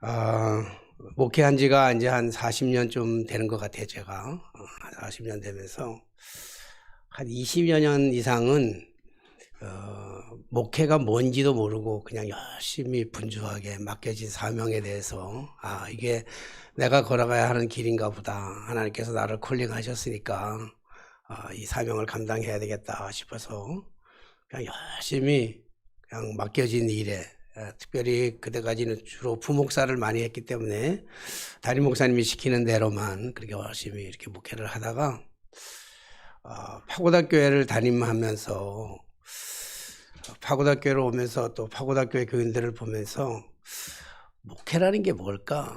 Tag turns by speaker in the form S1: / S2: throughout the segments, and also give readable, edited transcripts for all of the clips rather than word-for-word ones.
S1: 아, 목회한 지가 이제 한 40년 좀 되는 것 같아요, 제가. 40년 되면서 한 20여 년 이상은 목회가 뭔지도 모르고 그냥 열심히 분주하게 맡겨진 사명에 대해서 이게 내가 걸어가야 하는 길인가 보다. 하나님께서 나를 콜링하셨으니까 이 사명을 감당해야 되겠다 싶어서 그냥 열심히 그냥 맡겨진 일에 특별히 그때까지는 주로 부목사를 많이 했기 때문에 담임 목사님이 시키는 대로만 그렇게 열심히 이렇게 목회를 하다가 파고다교회를 담임하면서 파고다교회를 오면서 또 파고다교회 교인들을 보면서 목회라는 게 뭘까?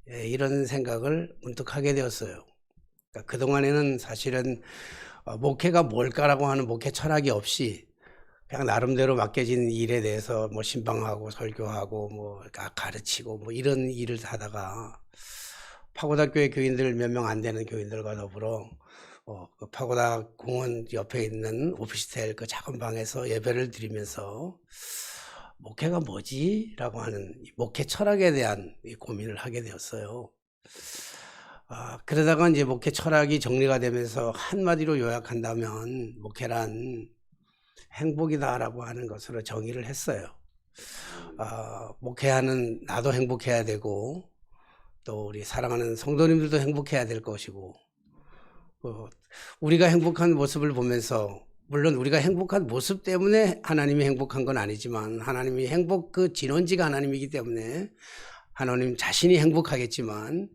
S1: 이런 생각을 문득 하게 되었어요. 그러니까 그동안에는 사실은 목회가 뭘까라고 하는 목회 철학이 없이 그냥 나름대로 맡겨진 일에 대해서 뭐 신방하고 설교하고 뭐 가르치고 뭐 이런 일을 하다가 파고다교회 교인들 몇 명 안 되는 교인들과 더불어 그 파고다 공원 옆에 있는 오피스텔 그 작은 방에서 예배를 드리면서 목회가 뭐지? 라고 하는 목회 철학에 대한 고민을 하게 되었어요. 그러다가 이제 목회 철학이 정리가 되면서 한마디로 요약한다면 목회란 행복이다라고 하는 것으로 정의를 했어요. 목회하는 나도 행복해야 되고 또 우리 사랑하는 성도님들도 행복해야 될 것이고 우리가 행복한 모습을 보면서 물론 우리가 행복한 모습 때문에 하나님이 행복한 건 아니지만 하나님이 행복 그 진원지가 하나님이기 때문에 하나님 자신이 행복하겠지만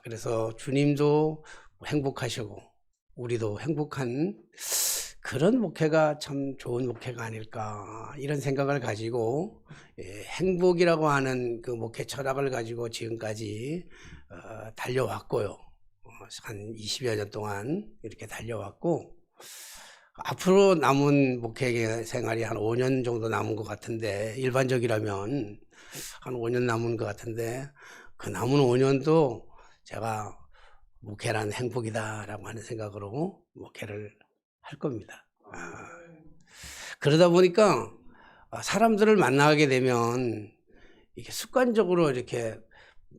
S1: 그래서 주님도 행복하시고 우리도 행복한 그런 목회가 참 좋은 목회가 아닐까 이런 생각을 가지고 행복이라고 하는 그 목회 철학을 가지고 지금까지 달려왔고요. 한 20여 년 동안 이렇게 달려왔고 앞으로 남은 목회 생활이 한 5년 정도 남은 것 같은데 일반적이라면 한 5년 남은 것 같은데 그 남은 5년도 제가 목회란 행복이다라고 하는 생각으로 목회를 할 겁니다. 그러다 보니까 사람들을 만나게 되면 이게 습관적으로 이렇게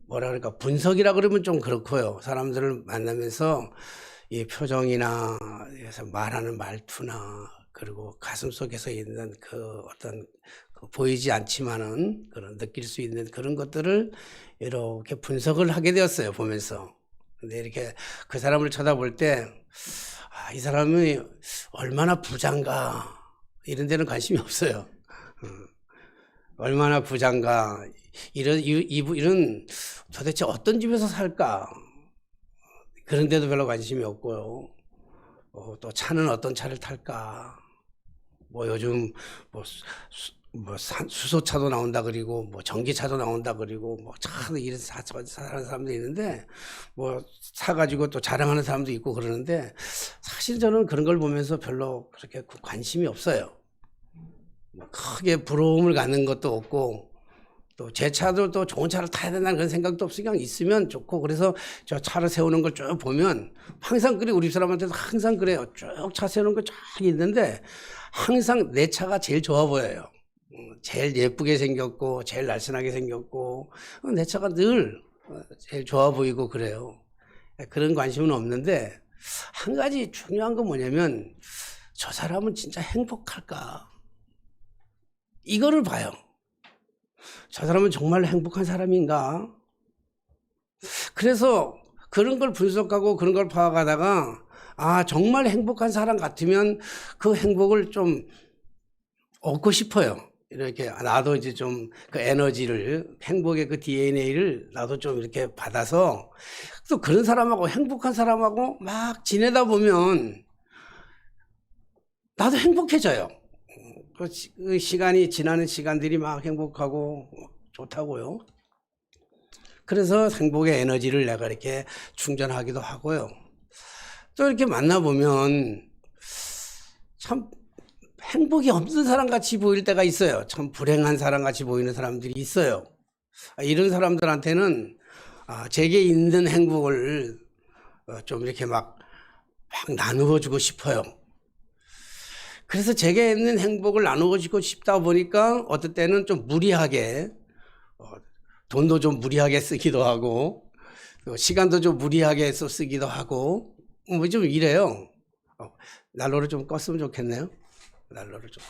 S1: 뭐라 그럴까 분석이라 그러면 좀 그렇고요. 사람들을 만나면서 이 표정이나 말하는 말투나 그리고 가슴 속에서 있는 그 어떤 보이지 않지만은 그런 느낄 수 있는 그런 것들을 이렇게 분석을 하게 되었어요. 보면서. 근데 이렇게 그 사람을 쳐다볼 때 이 사람이 얼마나 부자인가 이런 데는 관심이 없어요. 얼마나 부자인가 이런 도대체 어떤 집에서 살까 그런 데도 별로 관심이 없고요. 또 차는 어떤 차를 탈까 뭐 요즘 수소차도 나온다 그리고 뭐 전기차도 나온다 그리고 뭐 차도 이런 사는 사람도 있는데 뭐 사가지고 또 자랑하는 사람도 있고 그러는데 사실 저는 그런 걸 보면서 별로 그렇게 관심이 없어요. 뭐 크게 부러움을 갖는 것도 없고 또 제 차도 또 좋은 차를 타야 된다는 그런 생각도 없이 그냥 있으면 좋고 그래서 저 차를 세우는 걸 쭉 보면 항상 그래 우리 사람한테도 항상 그래요. 쭉 차 세우는 거 쫙 있는데 항상 내 차가 제일 좋아 보여요. 제일 예쁘게 생겼고 제일 날씬하게 생겼고 내 차가 늘 제일 좋아 보이고 그래요. 그런 관심은 없는데 한 가지 중요한 건 뭐냐면 저 사람은 진짜 행복할까 이거를 봐요. 저 사람은 정말 행복한 사람인가? 그래서 그런 걸 분석하고 그런 걸 파악하다가 정말 행복한 사람 같으면 그 행복을 좀 얻고 싶어요. 이렇게 나도 이제 좀 그 에너지를 행복의 그 DNA를 나도 좀 이렇게 받아서 또 그런 사람하고 행복한 사람하고 막 지내다 보면 나도 행복해져요. 그 시간이 지나는 시간들이 막 행복하고 좋다고요. 그래서 행복의 에너지를 내가 이렇게 충전하기도 하고요. 또 이렇게 만나보면 참 행복이 없는 사람 같이 보일 때가 있어요. 참 불행한 사람 같이 보이는 사람들이 있어요. 이런 사람들한테는 제게 있는 행복을 좀 이렇게 막 나누어 주고 싶어요. 그래서 제게 있는 행복을 나누고 싶다 보니까 어떨 때는 좀 무리하게 돈도 좀 무리하게 쓰기도 하고 또 시간도 좀 무리하게 쓰기도 하고 뭐 좀 이래요. 난로를 좀 껐으면 좋겠네요. 난로를 좀 껐.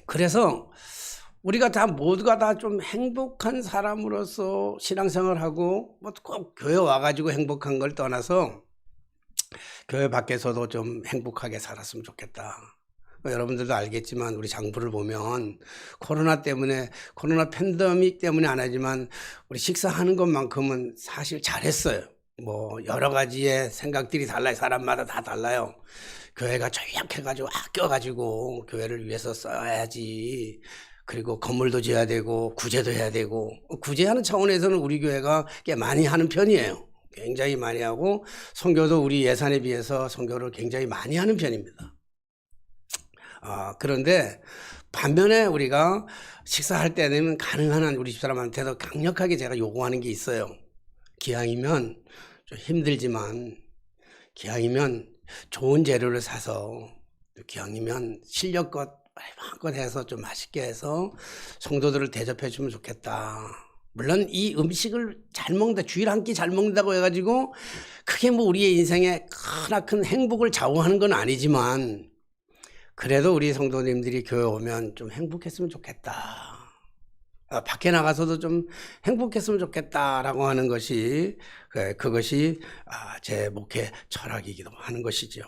S1: 그래서 우리가 다 모두가 다 좀 행복한 사람으로서 신앙생활하고 뭐 꼭 교회 와가지고 행복한 걸 떠나서 교회 밖에서도 좀 행복하게 살았으면 좋겠다. 여러분들도 알겠지만 우리 장부를 보면 코로나 때문에 코로나 팬데믹 때문에 안 하지만 우리 식사하는 것만큼은 사실 잘했어요. 뭐 여러 가지의 생각들이 달라요. 사람마다 다 달라요. 교회가 조약해가지고 아껴가지고 교회를 위해서 써야지. 그리고 건물도 지어야 되고 구제도 해야 되고 구제하는 차원에서는 우리 교회가 꽤 많이 하는 편이에요. 굉장히 많이 하고 선교도 우리 예산에 비해서 선교를 굉장히 많이 하는 편입니다. 그런데 반면에 우리가 식사할 때는 가능한 한 우리 집사람한테도 강력하게 제가 요구하는 게 있어요. 기왕이면 좀 힘들지만 기왕이면 좋은 재료를 사서 기왕이면 실력껏 마음껏 해서 좀 맛있게 해서 성도들을 대접해 주면 좋겠다. 물론 이 음식을 잘 먹는다, 주일 한 끼 잘 먹는다고 해가지고 그게 뭐 우리의 인생에 크나큰 행복을 좌우하는 건 아니지만 그래도 우리 성도님들이 교회 오면 좀 행복했으면 좋겠다. 밖에 나가서도 좀 행복했으면 좋겠다라고 하는 것이 그것이 제 목회 철학이기도 하는 것이죠.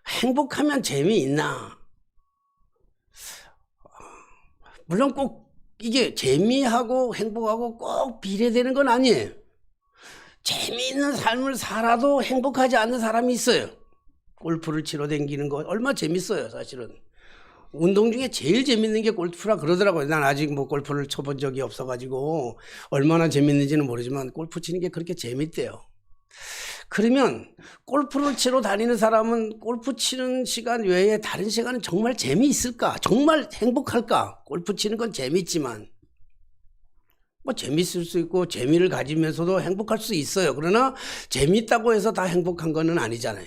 S1: 행복하면 재미있나? 물론 꼭 이게 재미하고 행복하고 꼭 비례되는 건 아니에요. 재미있는 삶을 살아도 행복하지 않는 사람이 있어요. 골프를 치러 다니는 거 얼마나 재밌어요, 사실은. 운동 중에 제일 재밌는 게 골프라 그러더라고요. 난 아직 뭐 골프를 쳐본 적이 없어가지고 얼마나 재밌는지는 모르지만 골프 치는 게 그렇게 재밌대요. 그러면 골프를 치러 다니는 사람은 골프 치는 시간 외에 다른 시간은 정말 재미있을까? 정말 행복할까? 골프 치는 건 재밌지만 뭐 재밌을 수 있고 재미를 가지면서도 행복할 수 있어요. 그러나 재밌다고 해서 다 행복한 거는 아니잖아요.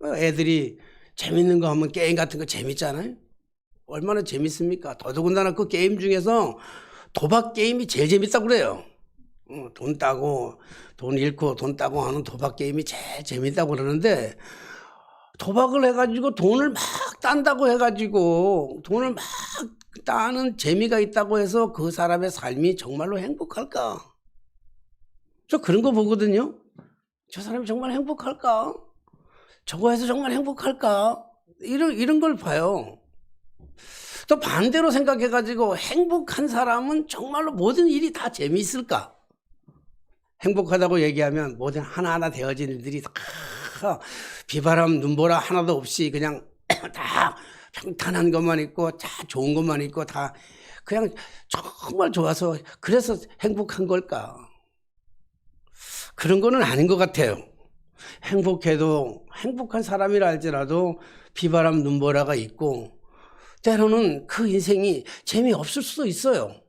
S1: 애들이 재밌는 거 하면 게임 같은 거 재밌잖아요. 얼마나 재밌습니까? 더더군다나 그 게임 중에서 도박 게임이 제일 재밌다고 그래요. 돈 따고 돈 잃고 돈 따고 하는 도박 게임이 제일 재밌다고 그러는데 도박을 해가지고 돈을 막 딴다고 해가지고 돈을 막 따는 재미가 있다고 해서 그 사람의 삶이 정말로 행복할까? 저 그런 거 보거든요. 저 사람이 정말 행복할까? 저거 해서 정말 행복할까? 이런 걸 봐요. 또 반대로 생각해가지고 행복한 사람은 정말로 모든 일이 다 재미있을까? 행복하다고 얘기하면 모든 하나하나 되어진 일들이 다 비바람 눈보라 하나도 없이 그냥 다 평탄한 것만 있고 다 좋은 것만 있고 다 그냥 정말 좋아서 그래서 행복한 걸까? 그런 거는 아닌 것 같아요. 행복해도 행복한 사람이라 할지라도 비바람 눈보라가 있고 때로는 그 인생이 재미없을 수도 있어요.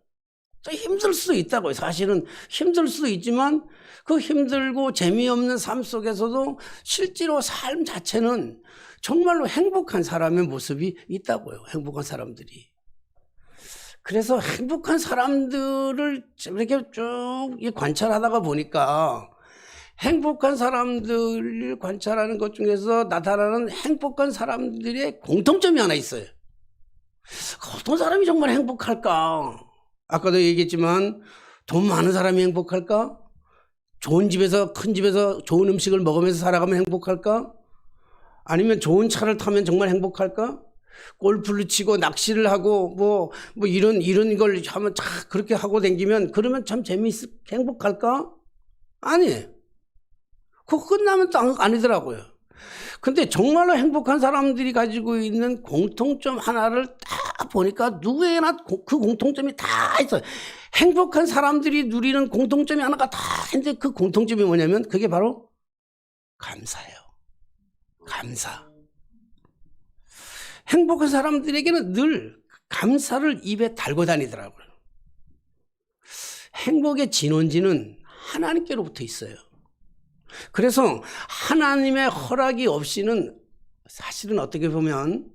S1: 힘들 수도 있다고요. 사실은 힘들 수도 있지만 그 힘들고 재미없는 삶 속에서도 실제로 삶 자체는 정말로 행복한 사람의 모습이 있다고요. 행복한 사람들이. 그래서 행복한 사람들을 이렇게 쭉 관찰하다가 보니까 행복한 사람들을 관찰하는 것 중에서 나타나는 행복한 사람들의 공통점이 하나 있어요. 어떤 사람이 정말 행복할까? 아까도 얘기했지만 돈 많은 사람이 행복할까? 좋은 집에서 큰 집에서 좋은 음식을 먹으면서 살아가면 행복할까? 아니면 좋은 차를 타면 정말 행복할까? 골프를 치고 낚시를 하고 뭐 이런 걸 하면 참 그렇게 하고 다니면 그러면 참 행복할까? 아니에요. 그거 끝나면 또 아니더라고요. 근데 정말로 행복한 사람들이 가지고 있는 공통점 하나를 딱 보니까 누구에나 그 공통점이 다 있어요. 행복한 사람들이 누리는 공통점이 하나가 다 있는데 그 공통점이 뭐냐면 그게 바로 감사예요. 감사. 행복한 사람들에게는 늘 감사를 입에 달고 다니더라고요. 행복의 진원지는 하나님께로부터 있어요. 그래서 하나님의 허락이 없이는 사실은 어떻게 보면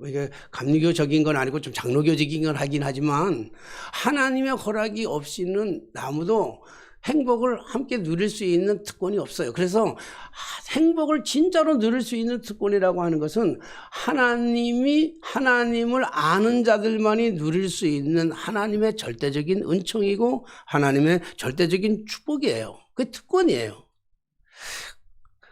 S1: 이게 감리교적인 건 아니고 좀 장로교적인 건 하긴 하지만 하나님의 허락이 없이는 아무도 행복을 함께 누릴 수 있는 특권이 없어요. 그래서 행복을 진짜로 누릴 수 있는 특권이라고 하는 것은 하나님을 아는 자들만이 누릴 수 있는 하나님의 절대적인 은총이고 하나님의 절대적인 축복이에요. 그 특권이에요.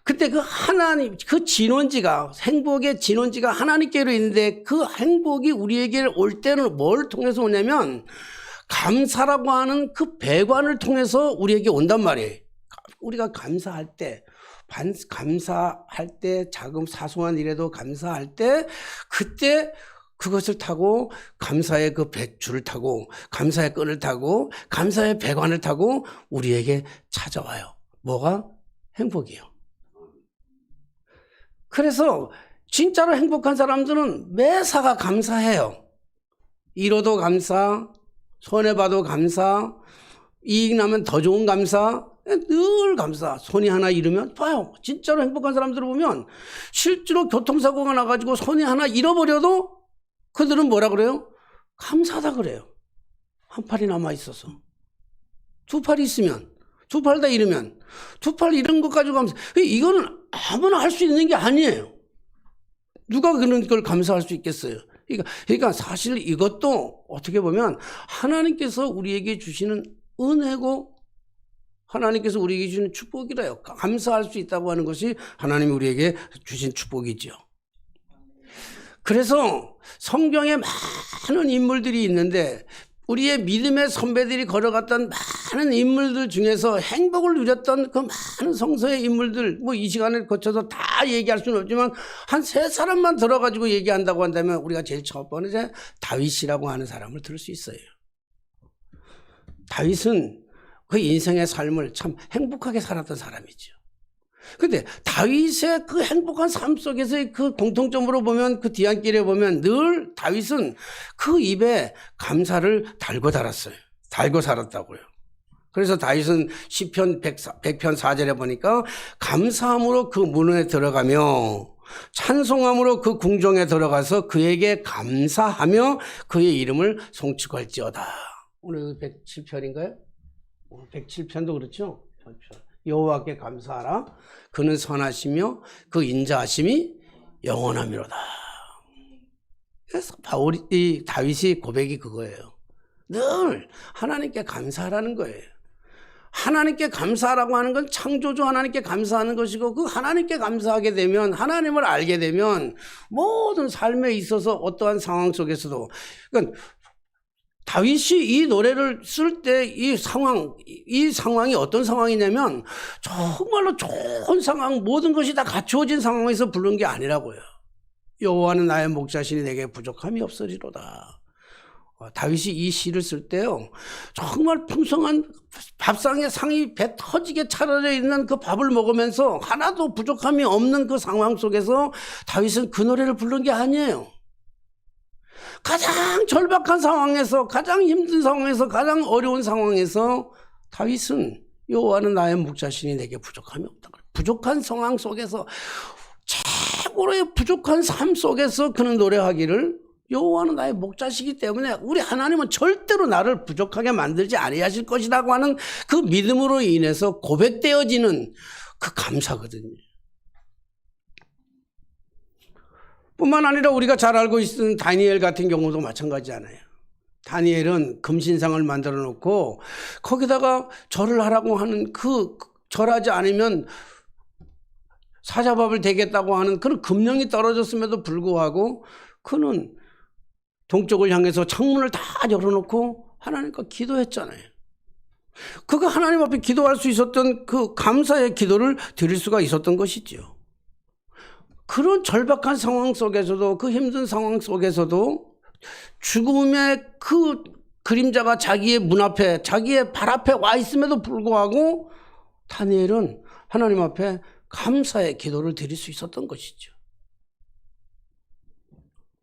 S1: 그때 그 진원지가, 행복의 진원지가 하나님께로 있는데 그 행복이 우리에게 올 때는 뭘 통해서 오냐면 감사라고 하는 그 배관을 통해서 우리에게 온단 말이에요. 우리가 감사할 때, 작은 사소한 일에도 감사할 때, 그때 그것을 타고 감사의 그 배줄을 타고, 감사의 끈을 타고, 감사의 배관을 타고 우리에게 찾아와요. 뭐가? 행복이요. 그래서 진짜로 행복한 사람들은 매사가 감사해요. 잃어도 감사, 손해봐도 감사, 이익 나면 더 좋은 감사, 늘 감사. 손이 하나 잃으면 봐요. 진짜로 행복한 사람들을 보면 실제로 교통사고가 나가지고 손이 하나 잃어버려도 그들은 뭐라 그래요? 감사하다 그래요. 한 팔이 남아있어서. 두 팔이 있으면, 두 팔 다 잃으면, 두 팔 잃은 것 가지고 감사. 이거는 아무나 할 수 있는 게 아니에요. 누가 그런 걸 감사할 수 있겠어요? 그러니까 사실 이것도 어떻게 보면 하나님께서 우리에게 주시는 은혜고 하나님께서 우리에게 주시는 축복이래요. 감사할 수 있다고 하는 것이 하나님이 우리에게 주신 축복이죠. 그래서 성경에 많은 인물들이 있는데 우리의 믿음의 선배들이 걸어갔던 많은 인물들 중에서 행복을 누렸던 그 많은 성서의 인물들, 뭐 이 시간을 거쳐서 다 얘기할 수는 없지만 한 세 사람만 들어가지고 얘기한다고 한다면 우리가 제일 첫 번째 다윗이라고 하는 사람을 들을 수 있어요. 다윗은 그 인생의 삶을 참 행복하게 살았던 사람이죠. 근데 다윗의 그 행복한 삶 속에서의 그 공통점으로 보면 그 뒤안길에 보면 늘 다윗은 그 입에 감사를 달고 살았어요. 달고 살았다고요. 그래서 다윗은 시편 100편 4절에 보니까 감사함으로 그 문에 들어가며 찬송함으로 그 궁정에 들어가서 그에게 감사하며 그의 이름을 송축할지어다. 오늘 107편인가요? 107편도 그렇죠? 여호와께 감사하라. 그는 선하시며 그 인자하심이 영원하미로다. 그래서 다윗이 고백이 그거예요. 늘 하나님께 감사하라는 거예요. 하나님께 감사하라고 하는 건 창조주 하나님께 감사하는 것이고 그 하나님께 감사하게 되면 하나님을 알게 되면 모든 삶에 있어서 어떠한 상황 속에서도 그러니까 다윗이 이 노래를 쓸 때 이 상황이 어떤 상황이냐면 정말로 좋은 상황, 모든 것이 다 갖추어진 상황에서 부른 게 아니라고요. 여호와는 나의 목자시니 내게 부족함이 없으리로다. 다윗이 이 시를 쓸 때요, 정말 풍성한 밥상에 상이 배 터지게 차려져 있는 그 밥을 먹으면서 하나도 부족함이 없는 그 상황 속에서 다윗은 그 노래를 부른 게 아니에요. 가장 절박한 상황에서, 가장 힘든 상황에서, 가장 어려운 상황에서 다윗은 여호와는 나의 목자시니 내게 부족함이 없다. 부족한 상황 속에서, 최고로의 부족한 삶 속에서 그는 노래하기를 여호와는 나의 목자시기 때문에 우리 하나님은 절대로 나를 부족하게 만들지 아니하실 것이라고 하는 그 믿음으로 인해서 고백되어지는 그 감사거든요. 뿐만 아니라 우리가 잘 알고 있는 다니엘 같은 경우도 마찬가지잖아요. 다니엘은 금신상을 만들어 놓고 거기다가 절을 하라고 하는 그 절하지 않으면 사자밥을 대겠다고 하는 그런 금령이 떨어졌음에도 불구하고 그는 동쪽을 향해서 창문을 다 열어놓고 하나님과 기도했잖아요. 그가 하나님 앞에 기도할 수 있었던 그 감사의 기도를 드릴 수가 있었던 것이죠. 그런 절박한 상황 속에서도 그 힘든 상황 속에서도 죽음의 그 그림자가 자기의 문 앞에 자기의 발 앞에 와 있음에도 불구하고 다니엘은 하나님 앞에 감사의 기도를 드릴 수 있었던 것이죠.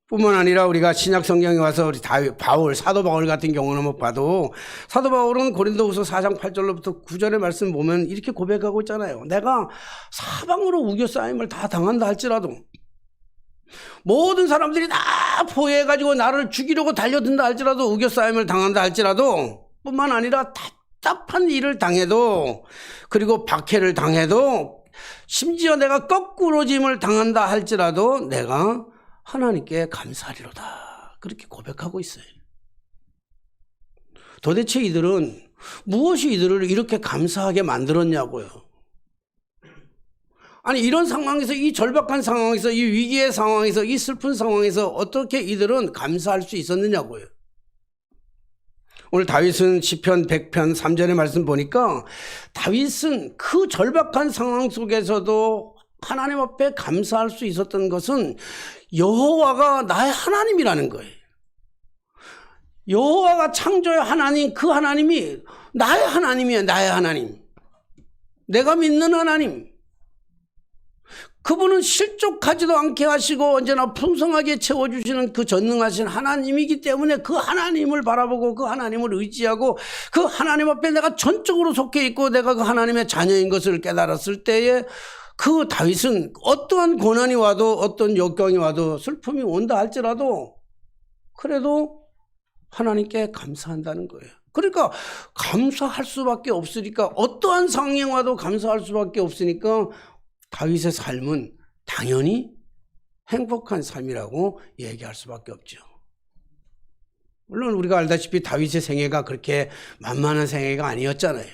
S1: 뿐만 아니라 우리가 신약 성경에 와서 우리 사도 바울 같은 경우는 뭐 봐도 사도 바울은 고린도후서 4장 8절로부터 9절의 말씀 보면 이렇게 고백하고 있잖아요. 내가 사방으로 우겨싸임을 다 당한다 할지라도, 모든 사람들이 다 포위해가지고 나를 죽이려고 달려든다 할지라도, 우겨싸임을 당한다 할지라도, 뿐만 아니라 답답한 일을 당해도, 그리고 박해를 당해도, 심지어 내가 거꾸로짐을 당한다 할지라도 내가 하나님께 감사하리로다, 그렇게 고백하고 있어요. 도대체 이들은 무엇이 이들을 이렇게 감사하게 만들었냐고요. 아니, 이런 상황에서, 이 절박한 상황에서, 이 위기의 상황에서, 이 슬픈 상황에서 어떻게 이들은 감사할 수 있었느냐고요. 오늘 다윗은 시편 100편 3절의 말씀 보니까 다윗은 그 절박한 상황 속에서도 하나님 앞에 감사할 수 있었던 것은 여호와가 나의 하나님이라는 거예요. 여호와가 창조의 하나님, 그 하나님이 나의 하나님이에요. 나의 하나님. 내가 믿는 하나님. 그분은 실족하지도 않게 하시고 언제나 풍성하게 채워주시는 그 전능하신 하나님이기 때문에 그 하나님을 바라보고 그 하나님을 의지하고 그 하나님 앞에 내가 전적으로 속해 있고 내가 그 하나님의 자녀인 것을 깨달았을 때에 그 다윗은 어떠한 고난이 와도 어떤 역경이 와도 슬픔이 온다 할지라도 그래도 하나님께 감사한다는 거예요. 그러니까 감사할 수밖에 없으니까, 어떠한 상황이 와도 감사할 수밖에 없으니까 다윗의 삶은 당연히 행복한 삶이라고 얘기할 수밖에 없죠. 물론 우리가 알다시피 다윗의 생애가 그렇게 만만한 생애가 아니었잖아요.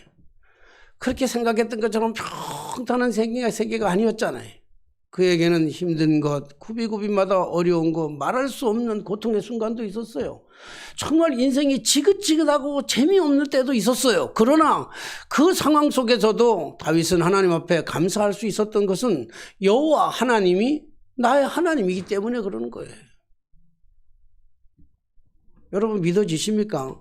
S1: 그렇게 생각했던 것처럼 평탄한 세계가 아니었잖아요. 그에게는 힘든 것, 구비구비마다 어려운 것, 말할 수 없는 고통의 순간도 있었어요. 정말 인생이 지긋지긋하고 재미없는 때도 있었어요. 그러나 그 상황 속에서도 다윗은 하나님 앞에 감사할 수 있었던 것은 여호와 하나님이 나의 하나님이기 때문에 그러는 거예요. 여러분 믿어지십니까?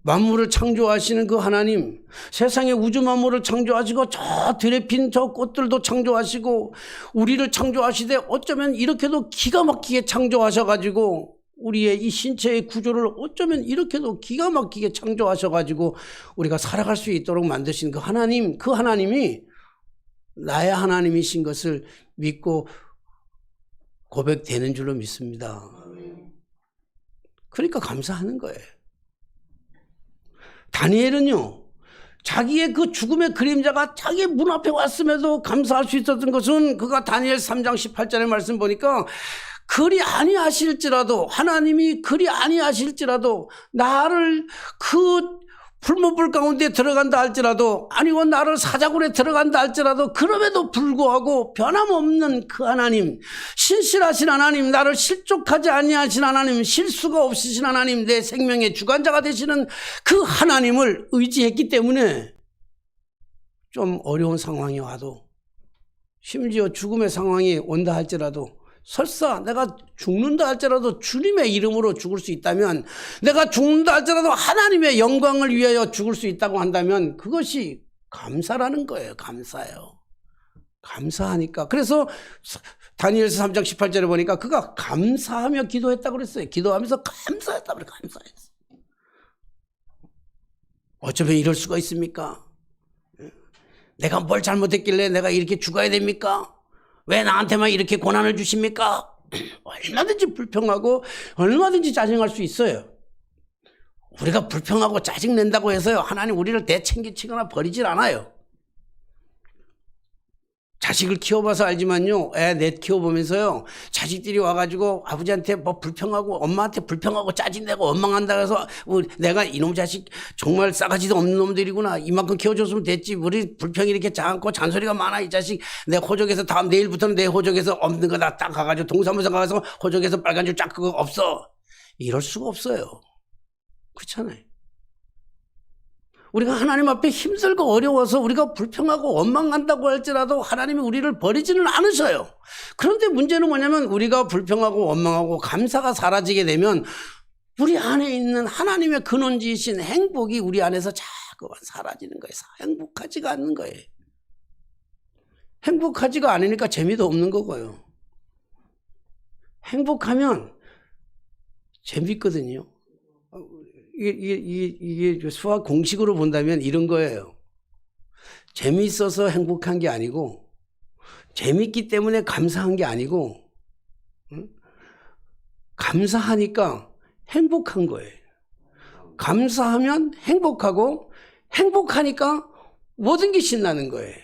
S1: 만물을 창조하시는 그 하나님, 세상의 우주 만물을 창조하시고 저 들에 핀 저 꽃들도 창조하시고 우리를 창조하시되 어쩌면 이렇게도 기가 막히게 창조하셔가지고 우리의 이 신체의 구조를 어쩌면 이렇게도 기가 막히게 창조하셔가지고 우리가 살아갈 수 있도록 만드신 그 하나님, 그 하나님이 나의 하나님이신 것을 믿고 고백되는 줄로 믿습니다. 그러니까 감사하는 거예요. 다니엘은요, 자기의 그 죽음의 그림자가 자기 문 앞에 왔음에도 감사할 수 있었던 것은 그가 다니엘 3장 18절의 말씀 보니까 그리 아니하실지라도, 하나님이 그리 아니하실지라도 나를 그 불못불 가운데 들어간다 할지라도, 아니고 나를 사자굴에 들어간다 할지라도 그럼에도 불구하고 변함없는 그 하나님, 신실하신 하나님, 나를 실족하지 아니하신 하나님, 실수가 없으신 하나님, 내 생명의 주관자가 되시는 그 하나님을 의지했기 때문에 좀 어려운 상황이 와도, 심지어 죽음의 상황이 온다 할지라도, 설사 내가 죽는다 할지라도 주님의 이름으로 죽을 수 있다면, 내가 죽는다 할지라도 하나님의 영광을 위하여 죽을 수 있다고 한다면 그것이 감사라는 거예요. 감사예요. 감사하니까. 그래서 다니엘서 3장 18절에 보니까 그가 감사하며 기도했다고 그랬어요. 기도하면서 감사했다고 그래요. 감사했어요. 어쩌면 이럴 수가 있습니까? 내가 뭘 잘못했길래 내가 이렇게 죽어야 됩니까? 왜 나한테만 이렇게 고난을 주십니까? 얼마든지 불평하고 얼마든지 짜증할 수 있어요. 우리가 불평하고 짜증낸다고 해서요, 하나님 우리를 대챙기치거나 버리질 않아요. 자식을 키워봐서 알지만요, 애 넷 키워보면서요, 자식들이 와가지고 아버지한테 뭐 불평하고 엄마한테 불평하고 짜증내고 원망한다 해서 내가 이놈 자식 정말 싸가지도 없는 놈들이구나, 이만큼 키워줬으면 됐지, 우리 불평이 이렇게 작고 잔소리가 많아, 이 자식 내 호적에서 다음 내일부터는 내 호적에서 없는 거 다 딱 가가지고 동사무소 가서 호적에서 빨간 줄 쫙 그거 없어, 이럴 수가 없어요. 그렇잖아요. 우리가 하나님 앞에 힘들고 어려워서 우리가 불평하고 원망한다고 할지라도 하나님이 우리를 버리지는 않으셔요. 그런데 문제는 뭐냐면 우리가 불평하고 원망하고 감사가 사라지게 되면 우리 안에 있는 하나님의 근원지이신 행복이 우리 안에서 자꾸만 사라지는 거예요. 행복하지가 않는 거예요. 행복하지가 않으니까 재미도 없는 거고요. 행복하면 재밌거든요. 이게 수학 공식으로 본다면 이런 거예요. 재밌어서 행복한 게 아니고, 재밌기 때문에 감사한 게 아니고, 감사하니까 행복한 거예요. 감사하면 행복하고, 행복하니까 모든 게 신나는 거예요.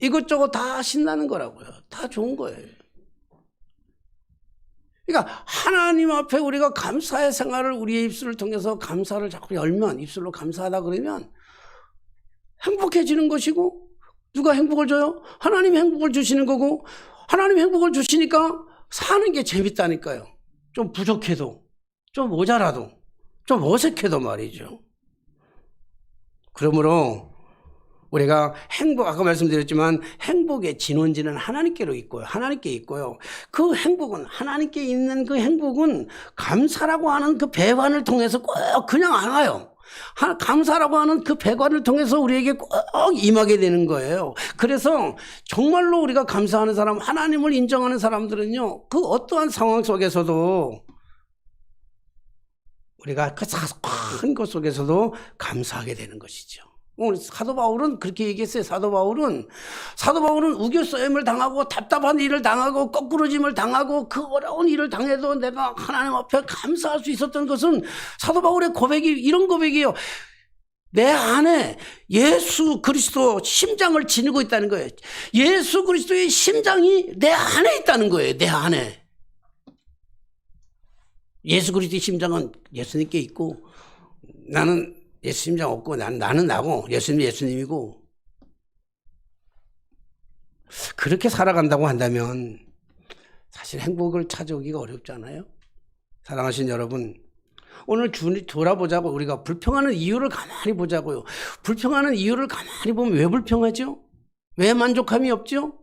S1: 이것저것 다 신나는 거라고요. 다 좋은 거예요. 그러니까 하나님 앞에 우리가 감사의 생활을 우리의 입술을 통해서 감사를 자꾸 열면, 입술로 감사하다 그러면 행복해지는 것이고, 누가 행복을 줘요? 하나님이 행복을 주시는 거고, 하나님이 행복을 주시니까 사는 게 재밌다니까요. 좀 부족해도, 좀 모자라도, 좀 어색해도 말이죠. 그러므로 우리가 아까 말씀드렸지만 행복의 진원지는 하나님께로 있고요. 하나님께 있고요. 그 행복은, 하나님께 있는 그 행복은 감사라고 하는 그 배관을 통해서 꼭 그냥 안 와요. 감사라고 하는 그 배관을 통해서 우리에게 꼭 임하게 되는 거예요. 그래서 정말로 우리가 감사하는 사람, 하나님을 인정하는 사람들은요, 그 어떠한 상황 속에서도 우리가 그 큰 것 속에서도 감사하게 되는 것이죠. 오늘 사도 바울은 그렇게 얘기했어요. 사도 바울은 우겨싸임을 당하고 답답한 일을 당하고 거꾸러짐을 당하고 그 어려운 일을 당해도 내가 하나님 앞에 감사할 수 있었던 것은 사도 바울의 고백이 이런 고백이에요. 내 안에 예수 그리스도 심장을 지니고 있다는 거예요. 예수 그리스도의 심장이 내 안에 있다는 거예요. 내 안에. 예수 그리스도의 심장은 예수님께 있고, 나는 예수 심장 없고, 나는 나고, 예수님 예수님이고. 그렇게 살아간다고 한다면 사실 행복을 찾아오기가 어렵잖아요. 사랑하신 여러분, 오늘 돌아보자고. 우리가 불평하는 이유를 가만히 보자고요. 불평하는 이유를 가만히 보면 왜 불평하죠? 왜 만족함이 없죠?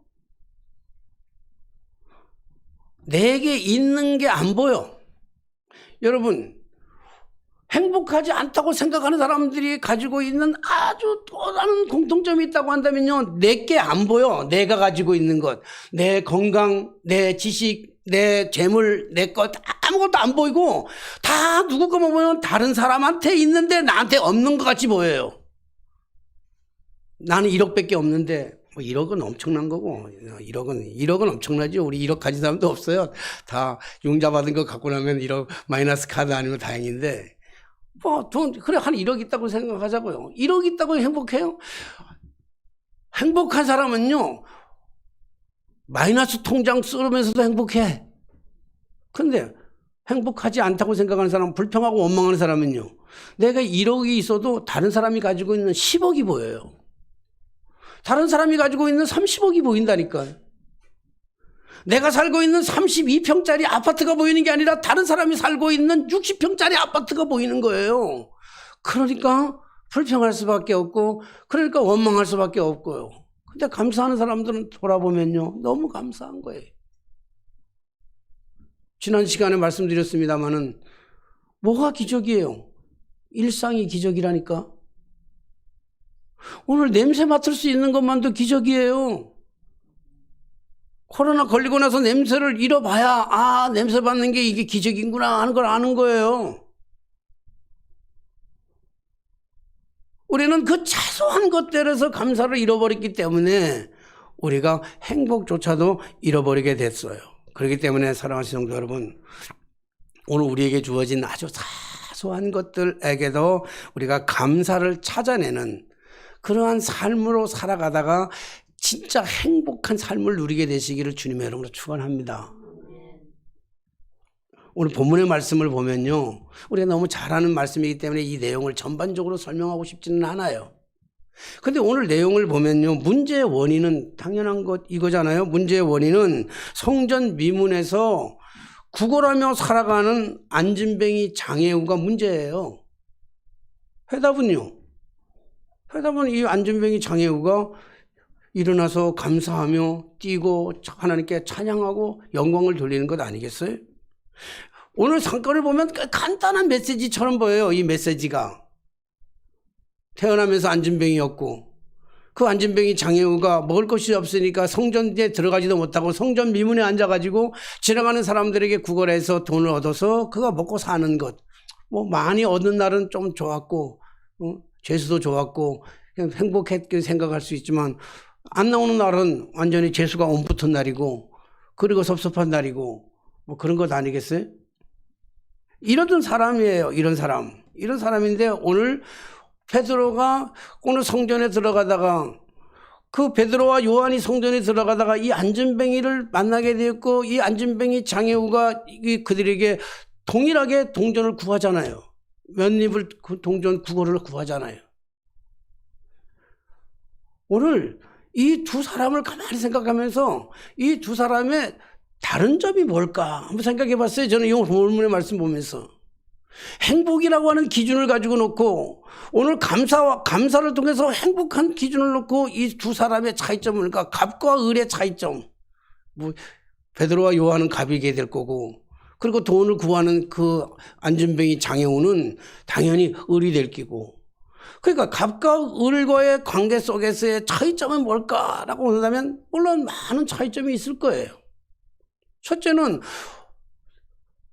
S1: 내게 있는 게 안 보여. 여러분, 행복하지 않다고 생각하는 사람들이 가지고 있는 아주 또 다른 공통점이 있다고 한다면요, 내게 안 보여. 내가 가지고 있는 것, 내 건강, 내 지식, 내 재물, 내 것 아무것도 안 보이고 다 누구 거만 보면 다른 사람한테 있는데 나한테 없는 것 같이 보여요. 나는 1억밖에 없는데, 1억은 엄청난 거고, 1억은 엄청나죠. 우리 1억 가진 사람도 없어요. 다 융자 받은 거 갖고 나면 1억 마이너스 카드 아니면 다행인데, 그래, 한 1억 있다고 생각하자고요. 1억 있다고 행복해요? 행복한 사람은요, 마이너스 통장 쓰면서도 행복해. 근데 행복하지 않다고 생각하는 사람, 불평하고 원망하는 사람은요, 내가 1억이 있어도 다른 사람이 가지고 있는 10억이 보여요. 다른 사람이 가지고 있는 30억이 보인다니까요. 내가 살고 있는 32평짜리 아파트가 보이는 게 아니라 다른 사람이 살고 있는 60평짜리 아파트가 보이는 거예요. 그러니까 불평할 수밖에 없고, 그러니까 원망할 수밖에 없고요. 근데 감사하는 사람들은 돌아보면요, 너무 감사한 거예요. 지난 시간에 말씀드렸습니다마는 뭐가 기적이에요? 일상이 기적이라니까. 오늘 냄새 맡을 수 있는 것만도 기적이에요. 코로나 걸리고 나서 냄새를 잃어봐야, 냄새 맡는 게 이게 기적이구나 하는 걸 아는 거예요. 우리는 그 사소한 것들에서 감사를 잃어버렸기 때문에 우리가 행복조차도 잃어버리게 됐어요. 그렇기 때문에 사랑하시는 성도 여러분, 오늘 우리에게 주어진 아주 사소한 것들에게도 우리가 감사를 찾아내는 그러한 삶으로 살아가다가 진짜 행복한 삶을 누리게 되시기를 주님의 이름으로 축원합니다. 오늘 본문의 말씀을 보면요, 우리가 너무 잘 아는 말씀이기 때문에 이 내용을 전반적으로 설명하고 싶지는 않아요. 근데 오늘 내용을 보면요, 문제의 원인은 당연한 것 이거잖아요. 문제의 원인은 성전 미문에서 구걸하며 살아가는 안진뱅이 장애우가 문제예요. 해답은 이 안진뱅이 장애우가 일어나서 감사하며 뛰고 하나님께 찬양하고 영광을 돌리는 것 아니겠어요? 오늘 상권을 보면 간단한 메시지처럼 보여요. 이 메시지가 태어나면서 안진뱅이였고, 그 안진뱅이 장애우가 먹을 것이 없으니까 성전에 들어가지도 못하고 성전 미문에 앉아가지고 지나가는 사람들에게 구걸해서 돈을 얻어서 그가 먹고 사는 것. 뭐 많이 얻는 날은 좀 좋았고 죄수도 좋았고 행복했게 생각할 수 있지만 안 나오는 날은 완전히 죄수가 온 붙은 날이고 그리고 섭섭한 날이고 뭐 그런 것 아니겠어요? 이러던 사람이에요. 이런 사람인데 오늘 베드로가 오늘 성전에 들어가다가 그 베드로와 요한이 성전에 들어가다가 이 안진뱅이를 만나게 되었고 이 안진뱅이 장애우가 그들에게 동일하게 동전을 구하잖아요. 몇 입을 동전 구걸을 구하잖아요. 오늘 이 두 사람을 가만히 생각하면서 이 두 사람의 다른 점이 뭘까 한번 생각해 봤어요. 저는 이 본문의 말씀 보면서 행복이라고 하는 기준을 가지고 놓고 오늘 감사를 통해서 행복한 기준을 놓고 이 두 사람의 차이점은 그러니까 갑과 을의 차이점. 뭐 베드로와 요한은 갑이게 될 거고 그리고 돈을 구하는 그 안진뱅이 장애우는 당연히 을이 될 끼고 그러니까 갑과 을과의 관계 속에서의 차이점은 뭘까라고 한다면 물론 많은 차이점이 있을 거예요. 첫째는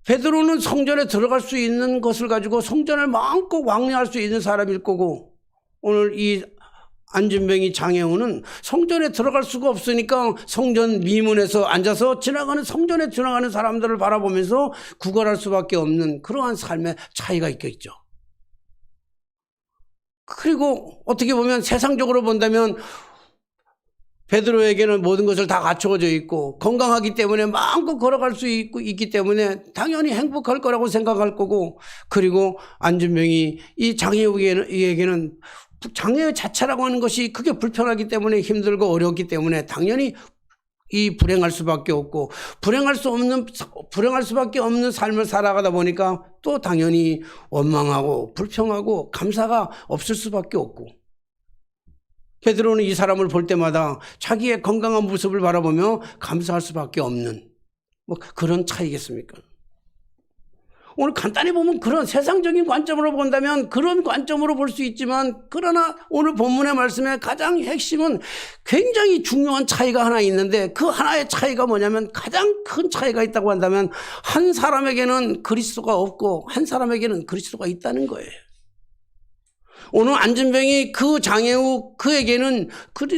S1: 베드로는 성전에 들어갈 수 있는 것을 가지고 성전을 마음껏 왕래할 수 있는 사람일 거고 오늘 이 안진뱅이 장애우는 성전에 들어갈 수가 없으니까 성전 미문에서 앉아서 성전에 지나가는 사람들을 바라보면서 구걸할 수밖에 없는 그러한 삶의 차이가 있겠죠. 그리고 어떻게 보면 세상적으로 본다면 베드로에게는 모든 것을 다 갖춰져 있고 건강하기 때문에 마음껏 걸어갈 수 있기 때문에 당연히 행복할 거라고 생각할 거고 그리고 안진뱅이 이 장애우에게는 장애 자체라고 하는 것이 그게 불편하기 때문에 힘들고 어렵기 때문에 당연히 이 불행할 수밖에 없고 불행할 수밖에 없는 삶을 살아가다 보니까 또 당연히 원망하고 불평하고 감사가 없을 수밖에 없고 베드로는 이 사람을 볼 때마다 자기의 건강한 모습을 바라보며 감사할 수밖에 없는 뭐 그런 차이겠습니까? 오늘 간단히 보면 그런 세상적인 관점으로 본다면 그런 관점으로 볼 수 있지만 그러나 오늘 본문의 말씀의 가장 핵심은 굉장히 중요한 차이가 하나 있는데 그 하나의 차이가 뭐냐면 가장 큰 차이가 있다고 한다면 한 사람에게는 그리스도가 없고 한 사람에게는 그리스도가 있다는 거예요. 오늘 안진뱅이 그 장애우 그에게는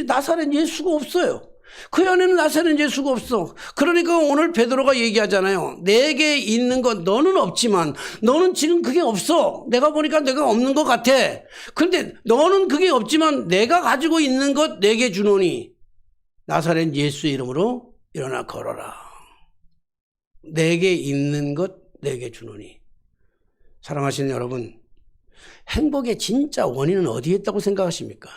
S1: 나사렛 예수가 없어요. 그 안에는 나사렛 예수가 없어. 그러니까 오늘 베드로가 얘기하잖아요. 내게 있는 것 너는 없지만 너는 지금 그게 없어. 내가 보니까 내가 없는 것 같아. 그런데 너는 그게 없지만 내가 가지고 있는 것 내게 주노니 나사렛 예수의 이름으로 일어나 걸어라. 내게 있는 것 내게 주노니. 사랑하시는 여러분, 행복의 진짜 원인은 어디에 있다고 생각하십니까?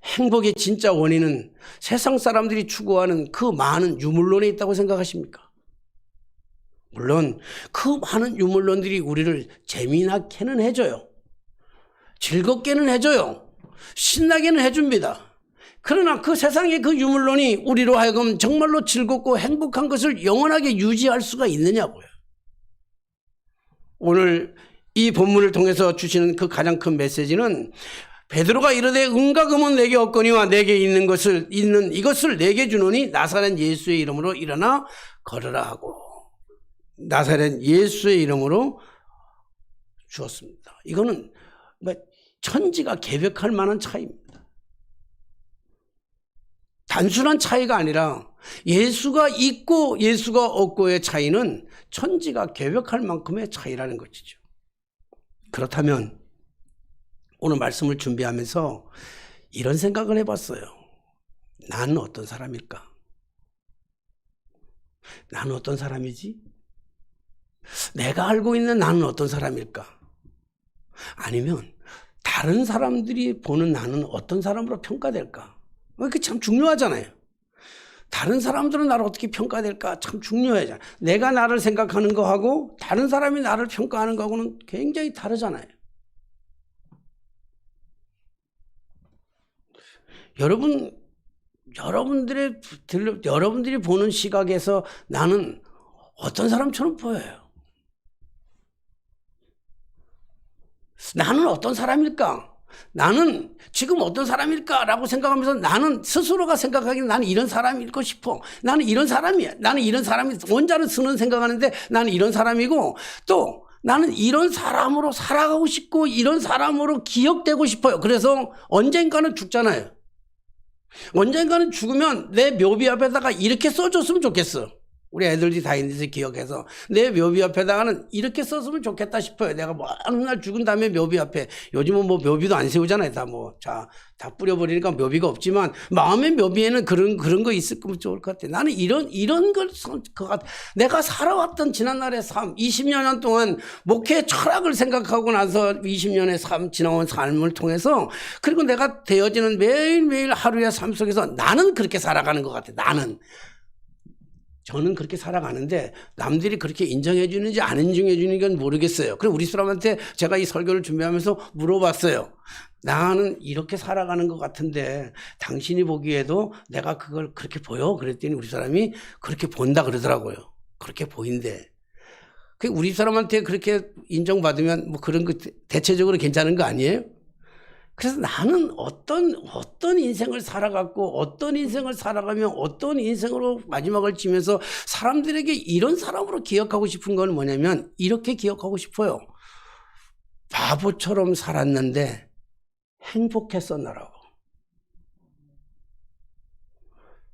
S1: 행복의 진짜 원인은 세상 사람들이 추구하는 그 많은 유물론에 있다고 생각하십니까? 물론 그 많은 유물론들이 우리를 재미나게는 해줘요. 즐겁게는 해줘요. 신나게는 해줍니다. 그러나 그 세상의 그 유물론이 우리로 하여금 정말로 즐겁고 행복한 것을 영원하게 유지할 수가 있느냐고요. 오늘 이 본문을 통해서 주시는 그 가장 큰 메시지는 베드로가 이르되 은과 금은 내게 없거니와 내게 있는 이것을 내게 주노니 나사렛 예수의 이름으로 일어나 걸으라 하고 나사렛 예수의 이름으로 주었습니다. 이거는 천지가 개벽할 만한 차이입니다. 단순한 차이가 아니라 예수가 있고 예수가 없고의 차이는 천지가 개벽할 만큼의 차이라는 것이죠. 그렇다면 오늘 말씀을 준비하면서 이런 생각을 해봤어요. 나는 어떤 사람일까? 나는 어떤 사람이지? 내가 알고 있는 나는 어떤 사람일까? 아니면 다른 사람들이 보는 나는 어떤 사람으로 평가될까? 그게 참 중요하잖아요. 다른 사람들은 나를 어떻게 평가될까 참 중요하잖아요. 내가 나를 생각하는 거하고 다른 사람이 나를 평가하는 거하고는 굉장히 다르잖아요. 여러분들이 보는 시각에서 나는 어떤 사람처럼 보여요? 나는 어떤 사람일까? 나는 지금 어떤 사람일까라고 생각하면서 나는 스스로가 생각하기에 나는 이런 사람이고 싶어. 나는 이런 사람이야. 나는 이런 사람이 원자를 쓰는 생각하는데 나는 이런 사람이고 또 나는 이런 사람으로 살아가고 싶고 이런 사람으로 기억되고 싶어요. 그래서 언젠가는 죽잖아요. 언젠가는 죽으면 내 묘비 앞에다가 이렇게 써줬으면 좋겠어. 우리 애들이 다 있는지 기억해서 내 묘비 앞에다가는 이렇게 썼으면 좋겠다 싶어요. 내가 뭐 어느 날 죽은 다음에 묘비 앞에 요즘은 뭐 묘비도 안 세우잖아요. 다 뿌려버리니까 묘비가 없지만 마음의 묘비에는 그런 거 있을 거면 좋을 것 같아. 나는 이런 걸 내가 살아왔던 지난날의 삶 20년 동안 목회 철학을 생각하고 나서 20년의 삶 지나온 삶을 통해서 그리고 내가 되어지는 매일매일 하루의 삶 속에서 나는 그렇게 살아가는 것 같아. 저는 그렇게 살아가는데 남들이 그렇게 인정해 주는지 안 인정해 주는 건 모르겠어요. 그래서 우리 사람한테 제가 이 설교를 준비하면서 물어봤어요. 나는 이렇게 살아가는 것 같은데 당신이 보기에도 내가 그걸 그렇게 보여? 그랬더니 우리 사람이 그렇게 본다 그러더라고요. 그렇게 보인대. 우리 사람한테 그렇게 인정받으면 뭐 그런 거 대체적으로 괜찮은 거 아니에요? 그래서 나는 어떤 인생을 살아갔고 어떤 인생을 살아가며 어떤 인생으로 마지막을 지면서 사람들에게 이런 사람으로 기억하고 싶은 건 뭐냐면 이렇게 기억하고 싶어요. 바보처럼 살았는데 행복했었나라고.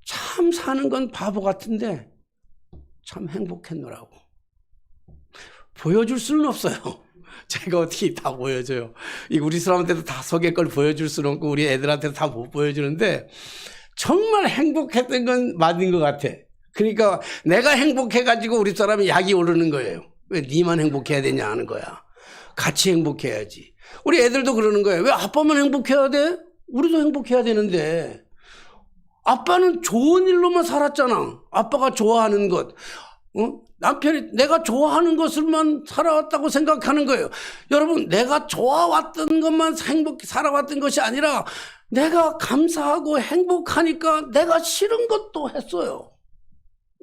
S1: 참 사는 건 바보 같은데 참 행복했노라고. 보여줄 수는 없어요. 제가 어떻게 다 보여줘요. 우리 사람한테도 다 속의 걸 보여줄 수는 없고 우리 애들한테도 다 못 보여주는데 정말 행복했던 건 맞는 것 같아. 그러니까 내가 행복해가지고 우리 사람이 약이 오르는 거예요. 왜 니만 행복해야 되냐 하는 거야. 같이 행복해야지. 우리 애들도 그러는 거예요. 왜 아빠만 행복해야 돼? 우리도 행복해야 되는데. 아빠는 좋은 일로만 살았잖아. 아빠가 좋아하는 것. 남편이 내가 좋아하는 것을만 살아왔다고 생각하는 거예요. 여러분, 내가 좋아왔던 것만 살아왔던 것이 아니라 내가 감사하고 행복하니까 내가 싫은 것도 했어요.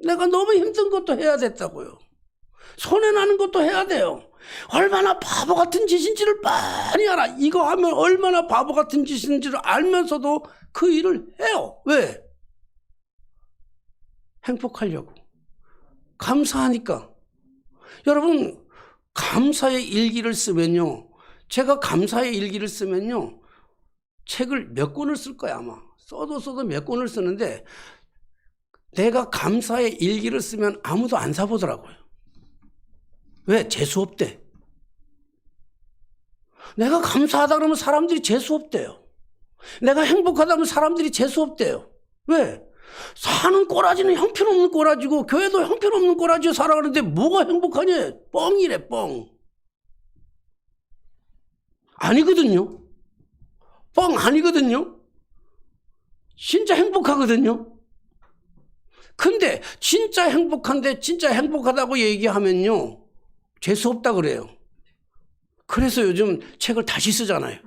S1: 내가 너무 힘든 것도 해야 됐다고요. 손해나는 것도 해야 돼요. 얼마나 바보 같은 짓인지를 많이 알아. 이거 하면 얼마나 바보 같은 짓인지를 알면서도 그 일을 해요. 왜? 행복하려고. 감사하니까. 여러분, 감사의 일기를 쓰면요. 제가 감사의 일기를 쓰면요. 책을 몇 권을 쓸 거야, 아마. 써도 몇 권을 쓰는데 내가 감사의 일기를 쓰면 아무도 안 사보더라고요. 왜? 재수 없대. 내가 감사하다 그러면 사람들이 재수 없대요. 내가 행복하다 그러면 사람들이 재수 없대요. 왜? 사는 꼬라지는 형편없는 꼬라지고 교회도 형편없는 꼬라지로 살아가는데 뭐가 행복하냐? 뻥이래, 뻥. 아니거든요. 뻥 아니거든요. 진짜 행복하거든요. 근데 진짜 행복한데 진짜 행복하다고 얘기하면요. 재수없다 그래요. 그래서 요즘 책을 다시 쓰잖아요.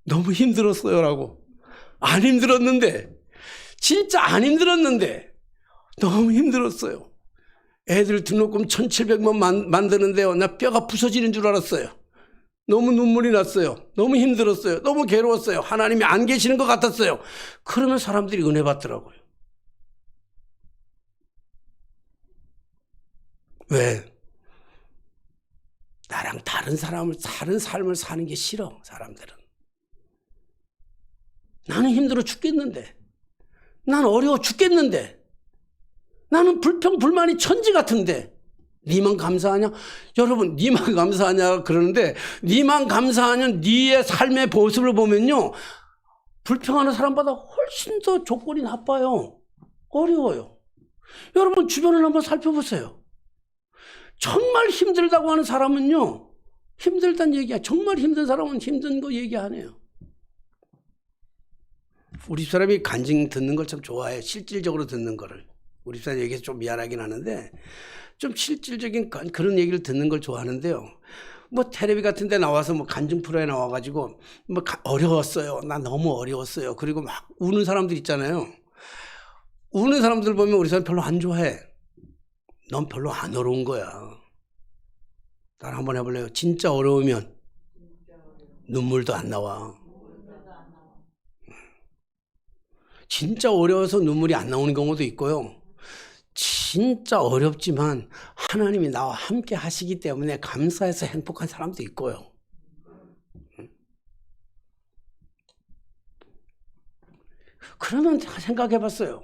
S1: 너무 힘들었어요 라고. 안 힘들었는데. 진짜 안 힘들었는데 너무 힘들었어요. 애들 등록금 1,700만 만드는데요. 나 뼈가 부서지는 줄 알았어요. 너무 눈물이 났어요. 너무 힘들었어요. 너무 괴로웠어요. 하나님이 안 계시는 것 같았어요. 그러면 사람들이 은혜 받더라고요. 왜? 나랑 다른 삶을 사는 게 싫어, 사람들은. 나는 힘들어 죽겠는데. 난 어려워 죽겠는데. 나는 불평불만이 천지 같은데. 니만 감사하냐? 여러분, 니만 감사하냐 그러는데 니만 감사하는 니의 삶의 모습을 보면요. 불평하는 사람보다 훨씬 더 조건이 나빠요. 어려워요. 여러분 주변을 한번 살펴보세요. 정말 힘들다고 하는 사람은요. 힘들다는 얘기야. 정말 힘든 사람은 힘든 거 얘기 안 해요. 우리 사람이 간증 듣는 걸 참 좋아해. 실질적으로 듣는 거를. 우리 사람 얘기해서 좀 미안하긴 하는데 좀 실질적인 그런 얘기를 듣는 걸 좋아하는데요. 뭐 텔레비 같은 데 나와서 뭐 간증 프로에 나와가지고 뭐 어려웠어요. 나 너무 어려웠어요. 그리고 막 우는 사람들 있잖아요. 우는 사람들 보면 우리 사람 별로 안 좋아해. 넌 별로 안 어려운 거야. 나랑 한번 해볼래요? 진짜 어려우면 눈물도 안 나와. 진짜 어려워서 눈물이 안 나오는 경우도 있고요. 진짜 어렵지만 하나님이 나와 함께 하시기 때문에 감사해서 행복한 사람도 있고요. 그러면 생각해 봤어요.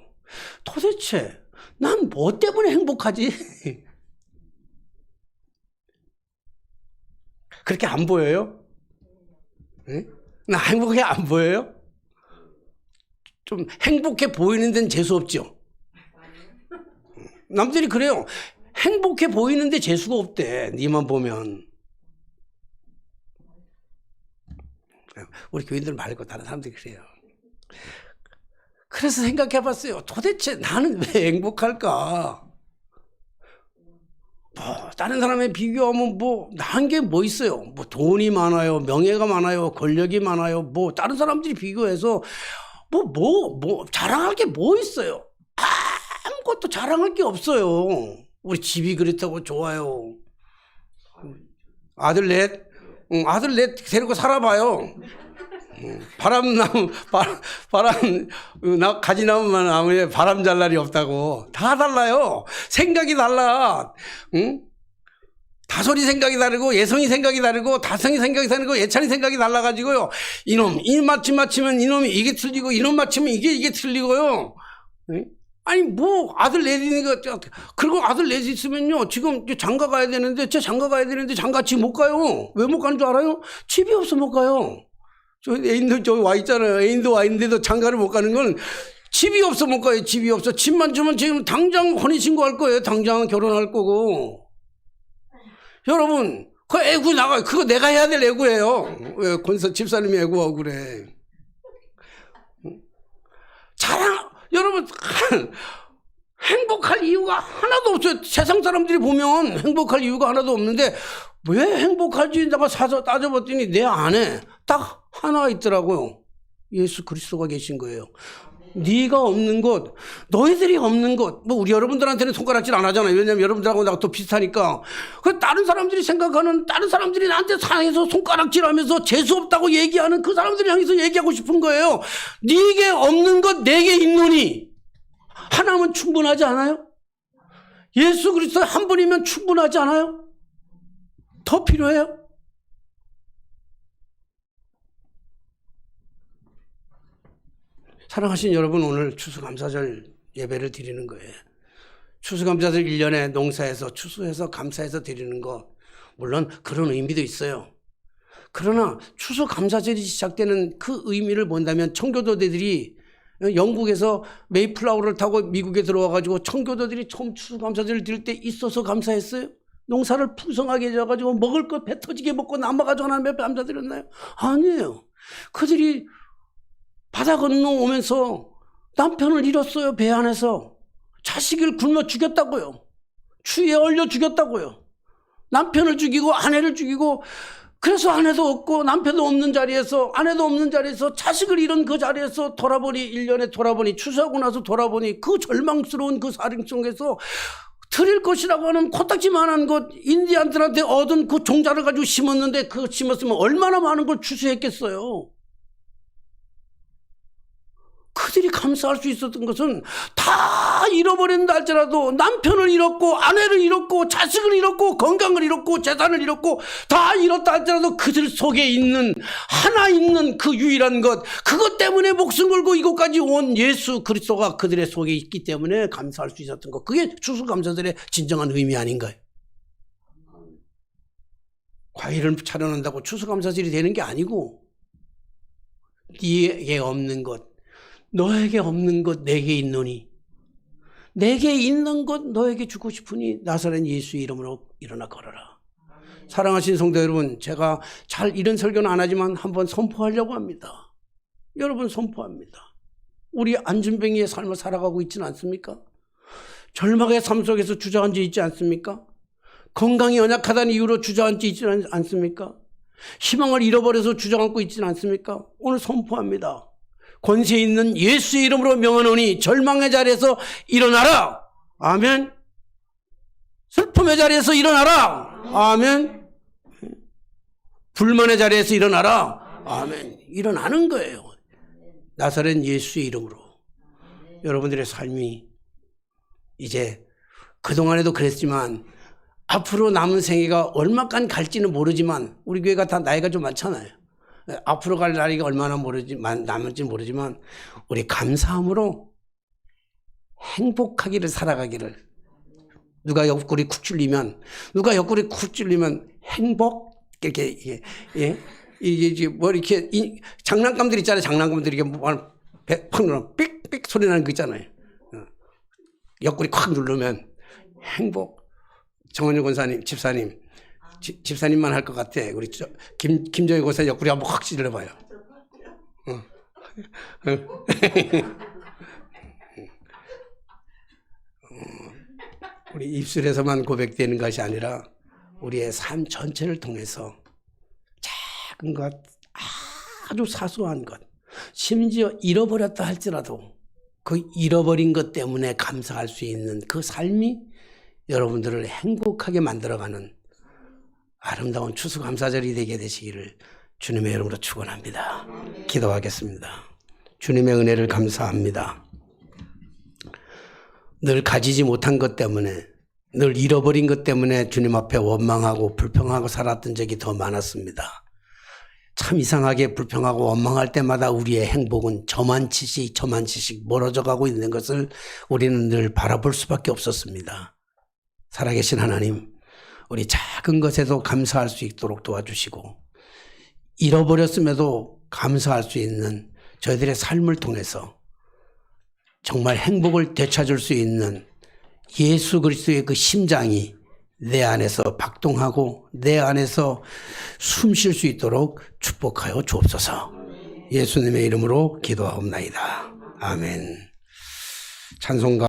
S1: 도대체 난 뭐 때문에 행복하지? 그렇게 안 보여요? 네? 나 행복해 안 보여요? 좀 행복해 보이는 데는 재수 없죠? 남들이 그래요. 행복해 보이는데 재수가 없대. 니만 보면. 우리 교인들 말고 다른 사람들이 그래요. 그래서 생각해 봤어요. 도대체 나는 왜 행복할까? 다른 사람에 비교하면 나은 게 뭐 있어요? 돈이 많아요. 명예가 많아요. 권력이 많아요. 다른 사람들이 비교해서 자랑할 게 뭐 있어요? 아무것도 자랑할 게 없어요. 우리 집이 그렇다고 좋아요. 아들 넷 데리고 살아봐요. 가지 나무만 나무에 바람 잘 날이 없다고. 다 달라요. 생각이 달라. 응? 다솔이 생각이 다르고, 예성이 생각이 다르고, 다성이 생각이 다르고, 예찬이 생각이 달라가지고요. 이 맞추면 이놈이 이게 틀리고, 이놈 맞추면 이게 틀리고요. 응? 아니, 아들 넷이니까, 그리고 아들 넷이 있으면요, 지금 장가 가야 되는데, 장가 지금 못 가요. 왜 못 가는 줄 알아요? 집이 없어 못 가요. 애인도 저기 와 있잖아요. 애인도 와 있는데도 장가를 못 가는 건 집이 없어 못 가요. 집이 없어. 집만 주면 지금 당장 혼인신고할 거예요. 당장 결혼할 거고. 여러분, 그 애구 나가요. 그거 내가 해야 될 애구예요. 왜 집사님이 애구하고 그래. 여러분, 행복할 이유가 하나도 없어요. 세상 사람들이 보면 행복할 이유가 하나도 없는데 왜 행복할지 내가 따져봤더니 내 안에 딱 하나 있더라고요. 예수 그리스도가 계신 거예요. 네가 없는 것, 너희들이 없는 것, 우리 여러분들한테는 손가락질 안 하잖아요. 왜냐면 여러분들하고 나하고 또 비슷하니까. 다른 사람들이 다른 사람들이 나한테 상해서 손가락질 하면서 재수없다고 얘기하는 그 사람들이 향해서 얘기하고 싶은 거예요. 네게 없는 것 내게 있노니. 하나면 충분하지 않아요? 예수 그리스도 한 분이면 충분하지 않아요? 더 필요해요? 사랑하신 여러분, 오늘 추수감사절 예배를 드리는 거예요. 추수감사절 1년에 농사해서 추수해서 감사해서 드리는 거, 물론 그런 의미도 있어요. 그러나 추수감사절이 시작되는 그 의미를 본다면 청교도들이 영국에서 메이플라워를 타고 미국에 들어와가지고 청교도들이 처음 추수감사절을 드릴 때 있어서 감사했어요? 농사를 풍성하게 해줘가지고 먹을 것 배 터지게 먹고 남아가지고 하나님께 감사드렸나요? 아니에요. 그들이 바다 건너오면서 남편을 잃었어요. 배 안에서. 자식을 굶어 죽였다고요. 추위에 얼려 죽였다고요. 남편을 죽이고 아내를 죽이고, 그래서 아내도 없고 남편도 없는 자리에서, 아내도 없는 자리에서, 자식을 잃은 그 자리에서 1년에 돌아보니, 추수하고 나서 돌아보니 그 절망스러운 그 사령 속에서 드릴 것이라고 하는 코딱지만한 것, 인디안들한테 얻은 그 종자를 가지고 심었는데, 그거 심었으면 얼마나 많은 걸 추수했겠어요. 그들이 감사할 수 있었던 것은 다 잃어버린다 할지라도 남편을 잃었고 아내를 잃었고 자식을 잃었고 건강을 잃었고 재산을 잃었고 다 잃었다 할지라도 그들 속에 있는 하나 있는 그 유일한 것, 그것 때문에 목숨 걸고 이곳까지 온 예수 그리스도가 그들의 속에 있기 때문에 감사할 수 있었던 것, 그게 추수감사절의 진정한 의미 아닌가요? 과일을 차려놓는다고 추수감사절이 되는 게 아니고, 네게 없는 것, 너에게 없는 것 내게 있노니, 내게 있는 것 너에게 주고 싶으니 나사렛 예수의 이름으로 일어나 걸어라. 사랑하신 성도 여러분, 제가 잘 이런 설교는 안 하지만 한번 선포하려고 합니다. 여러분, 선포합니다. 우리 안준뱅이의 삶을 살아가고 있지는 않습니까? 절망의 삶 속에서 주저앉아 있지 않습니까? 건강이 연약하다는 이유로 주저앉아 있지는 않습니까? 희망을 잃어버려서 주저앉고 있지는 않습니까? 오늘 선포합니다. 권세 있는 예수의 이름으로 명하노니 절망의 자리에서 일어나라. 아멘. 슬픔의 자리에서 일어나라. 아멘. 불만의 자리에서 일어나라. 아멘. 일어나는 거예요. 나사렛 예수의 이름으로. 여러분들의 삶이 이제 그동안에도 그랬지만 앞으로 남은 생애가 얼마간 갈지는 모르지만 우리 교회가 다 나이가 좀 많잖아요. 앞으로 갈 나이가 얼마나 남을지 모르지만 우리 감사함으로 행복하기를 살아가기를. 누가 옆구리 쿡 찔리면 행복 이렇게 이게 뭐 이렇게 장난감들 있잖아요. 장난감들 이게 팍 누르면 삑삑 소리 나는 거 있잖아요. 옆구리 콱 누르면 행복. 정원일 권사님, 집사님만 할 것 같아. 우리 김정희 권사 옆구리 한번 확 찔러봐요. 우리 입술에서만 고백되는 것이 아니라 우리의 삶 전체를 통해서 작은 것, 아주 사소한 것, 심지어 잃어버렸다 할지라도 그 잃어버린 것 때문에 감사할 수 있는 그 삶이 여러분들을 행복하게 만들어가는 아름다운 추수감사절이 되게 되시기를 주님의 이름으로 축원합니다. 기도하겠습니다. 주님의 은혜를 감사합니다. 늘 가지지 못한 것 때문에, 늘 잃어버린 것 때문에 주님 앞에 원망하고 불평하고 살았던 적이 더 많았습니다. 참 이상하게 불평하고 원망할 때마다 우리의 행복은 저만치씩 멀어져 가고 있는 것을 우리는 늘 바라볼 수밖에 없었습니다. 살아계신 하나님, 우리 작은 것에도 감사할 수 있도록 도와주시고 잃어버렸음에도 감사할 수 있는 저희들의 삶을 통해서 정말 행복을 되찾을 수 있는 예수 그리스도의 그 심장이 내 안에서 박동하고 내 안에서 숨 쉴 수 있도록 축복하여 주옵소서. 예수님의 이름으로 기도하옵나이다. 아멘. 찬송가